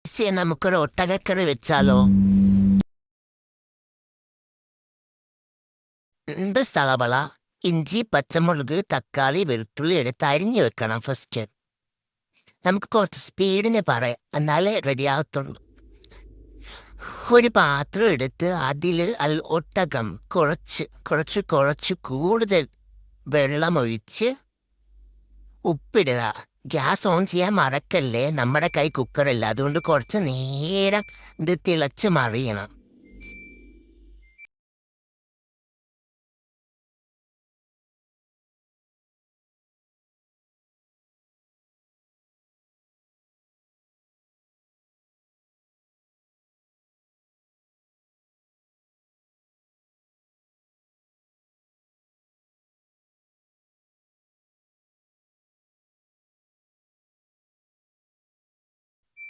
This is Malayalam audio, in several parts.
നമുക്കൊരു ഒട്ടകക്കറി വെച്ചാലോ? എന്ത് സ്ഥലബല? ഇഞ്ചി, പച്ചമുളക്, തക്കാളി, വെളുത്തുള്ളി എടുത്ത് അരിഞ്ഞു വെക്കണം ഫസ്റ്റ്. നമുക്ക് കുറച്ച് സ്പീഡിന് പറയാം, എന്നാലേ റെഡിയാകത്തുള്ളൂ. ഒരു പാത്രം എടുത്ത് അതിൽ ഒട്ടകം കുറച്ച് കുറച്ച് കുറച്ച് കൂടുതൽ വെള്ളമൊഴിച്ച് ഉപ്പിടുക. ഗ്യാസ് ഓൺ ചെയ്യാൻ മറക്കല്ലേ, നമ്മുടെ കൈ കുക്കറല്ല, അതുകൊണ്ട് കുറച്ച് നേരം ഇത് തിളച്ച് മറിയണം.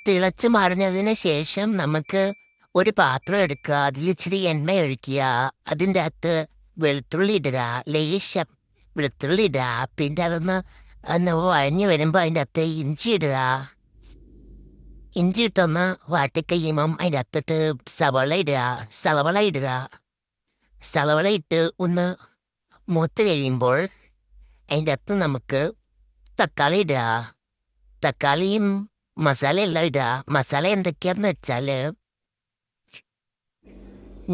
തിളച്ച് മറിഞ്ഞതിന് ശേഷം നമുക്ക് ഒരു പാത്രം എടുക്കുക, അതിലിച്ചിരി എണ്ണ ഒഴിക്കുക, അതിൻ്റെ അകത്ത് വെളുത്തുള്ളി ഇടുക, ലേശം വെളുത്തുള്ളി ഇടുക, പിന്നെ ഒന്ന് വഴഞ്ഞ് വരുമ്പോൾ അതിൻ്റെ അകത്ത് ഇഞ്ചി ഇടുക. ഇഞ്ചി ഇട്ടൊന്ന് വാട്ടിക്കഴിയുമ്പം അതിൻ്റെ അകത്തിട്ട് സലവള ഇട്ട് ഒന്ന് മൂത്ത് കഴിയുമ്പോൾ അതിൻ്റെ അകത്ത് നമുക്ക് തക്കാളി ഇടുക. തക്കാളിയും മസാല എല്ലാം ഇടുക. മസാല എന്തൊക്കെയാന്ന് വെച്ചാൽ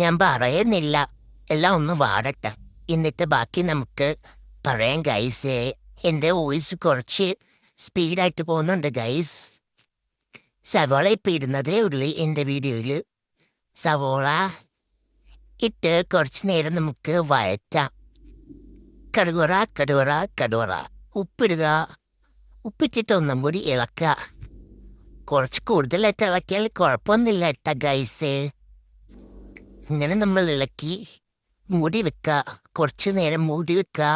ഞാൻ പറയുന്നില്ല, എല്ലാം ഒന്ന് വാടട്ടെ, എന്നിട്ട് ബാക്കി നമുക്ക് പറയാം ഗൈസേ. എൻ്റെ വോയിസ് കുറച്ച് സ്പീഡായിട്ട് പോകുന്നുണ്ട് ഗൈസ്. സവോള ഇപ്പം ഇടുന്നതേ ഉള്ളൂ എൻ്റെ വീഡിയോയിൽ. സവോള ഇട്ട് കുറച്ച് നേരം നമുക്ക് വഴറ്റാം. കടുവറ ഉപ്പിടുക. ഉപ്പിട്ടിട്ട് ഒന്നും കൂടി ഇളക്കുക. കുറച്ച് കൂടുതലായിട്ട് ഇളക്കിയാൽ കുഴപ്പമൊന്നുമില്ല കേട്ടോ ഗൈസേ. ഇങ്ങനെ നമ്മൾ ഇളക്കി മൂടി വെക്കുക. കുറച്ച് നേരം മൂടി വെക്കുക.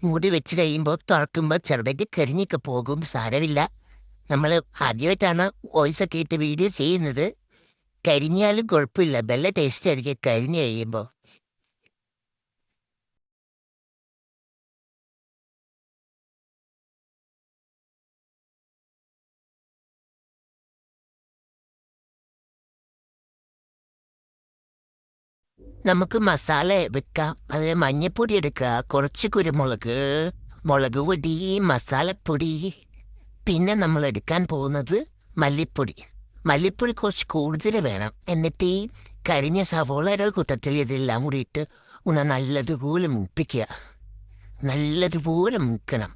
മൂടി വെച്ച് കഴിയുമ്പോൾ തുറക്കുമ്പോൾ ചെറുതായിട്ട് കരിഞ്ഞൊക്കെ പോകും, സാരമില്ല. നമ്മൾ ആദ്യമായിട്ടാണ് വോയിസൊക്കെ ഇട്ട് വീഡിയോ ചെയ്യുന്നത്. കരിഞ്ഞാലും കുഴപ്പമില്ല, നല്ല ടേസ്റ്റ് ആയിരിക്കും കരിഞ്ഞ് കഴിയുമ്പോൾ. നമുക്ക് മസാല വെക്കാം. അതിൽ മഞ്ഞൾപ്പൊടി എടുക്കുക, കുറച്ച് കുരുമുളക്, മുളക് പൊടി, മസാലപ്പൊടി. പിന്നെ നമ്മൾ എടുക്കാൻ പോകുന്നത് മല്ലിപ്പൊടി. മല്ലിപ്പൊടി കുറച്ച് കൂടുതൽ വേണം. എന്നിട്ട് ഈ കരിഞ്ഞ സവോളയുടെ കൂട്ടത്തിൽ ഇതെല്ലാം കൂടിയിട്ട് ഒന്ന് നല്ലതുപോലെ മൂപ്പിക്കുക. നല്ലതുപോലെ മൂക്കണം.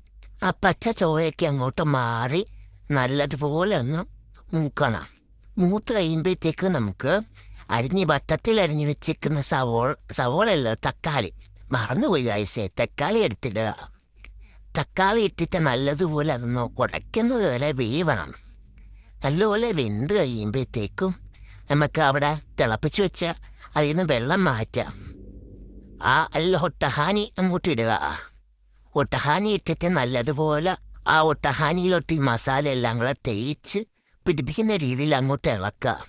ആ പച്ച ചോവയൊക്കെ അങ്ങോട്ട് മാറി നല്ലതുപോലെ ഒന്ന് മൂക്കണം. മൂത്ത് കഴിയുമ്പോഴത്തേക്ക് നമുക്ക് വട്ടത്തിൽ അരിഞ്ഞ് വെച്ചിരിക്കുന്ന സവോളയല്ലോ, തക്കാളി മറന്നുപോയി വയസ്സേ, തക്കാളി എടുത്തിടുക. തക്കാളി ഇട്ടിട്ട് നല്ലതുപോലെ അതൊന്ന് ഉടയ്ക്കുന്നത് വരെ വേവണം. നല്ലപോലെ വെന്ത് കഴിയുമ്പോഴത്തേക്കും നമുക്ക് അവിടെ തിളപ്പിച്ച് വെച്ച അതിൽ നിന്ന് വെള്ളം മാറ്റാം. ഒട്ടഹാനി അങ്ങോട്ട് ഇടുക. ഒട്ടഹാനി ഇട്ടിട്ട് നല്ലതുപോലെ ആ ഒട്ടഹാനിയിലോട്ട് ഈ മസാല എല്ലാം കൂടെ തേച്ച് പിടിപ്പിക്കുന്ന രീതിയിൽ അങ്ങോട്ട് ഇളക്കുക.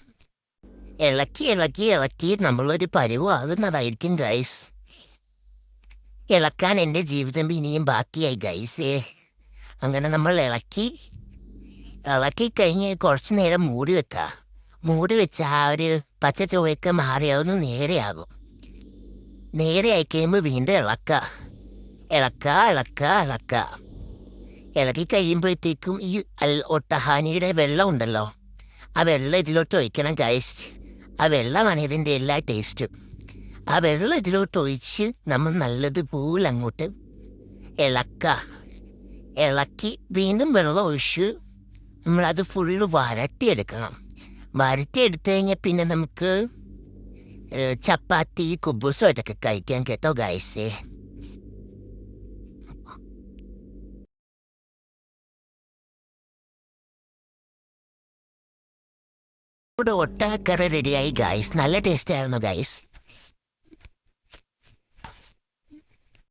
ഇളക്കി നമ്മളൊരു പരുവാകുന്നതായിരിക്കും ഗൈസ്. ഇളക്കാൻ എൻ്റെ ജീവിതം ഇനിയും ബാക്കിയായി ഗൈസേ. അങ്ങനെ നമ്മൾ ഇളക്കി കഴിഞ്ഞ് കുറച്ച് നേരം മൂടി വെക്കുക. മൂടി വെച്ച് ആ ഒരു പച്ച ചുവയൊക്കെ മാറിയാവുന്ന നേരെയാകും. നേരെയായി കഴിയുമ്പോൾ വീണ്ടും ഇളക്കുക. ഇളക്കി കഴിയുമ്പോഴത്തേക്കും ഈ ഒട്ടഹാനിയുടെ വെള്ളം ഉണ്ടല്ലോ, ആ വെള്ളം ഇതിലോട്ട് ഒഴിക്കണം ഗൈസ്. ആ വെള്ളമാണ് ഇതിൻ്റെ എല്ലാ ടേസ്റ്റും. ആ വെള്ളം ഇതിലോട്ട് ഒഴിച്ച് നമ്മൾ നല്ലതുപോലെ അങ്ങോട്ട് ഇളക്കി വീണ്ടും വെള്ളം ഒഴിച്ച് നമ്മളത് ഫുള്ള് വരട്ടിയെടുക്കണം. വരട്ടിയെടുത്തു കഴിഞ്ഞാൽ പിന്നെ നമുക്ക് ചപ്പാത്തി കുബൂസുമായിട്ടൊക്കെ കഴിക്കാൻ കേട്ടോ ഗൈസേ. ഇവിടെ ഒട്ടകക്കറി റെഡിയായി ഗൈസ്. നല്ല ടേസ്റ്റ് ആയിരുന്നു ഗൈസ്.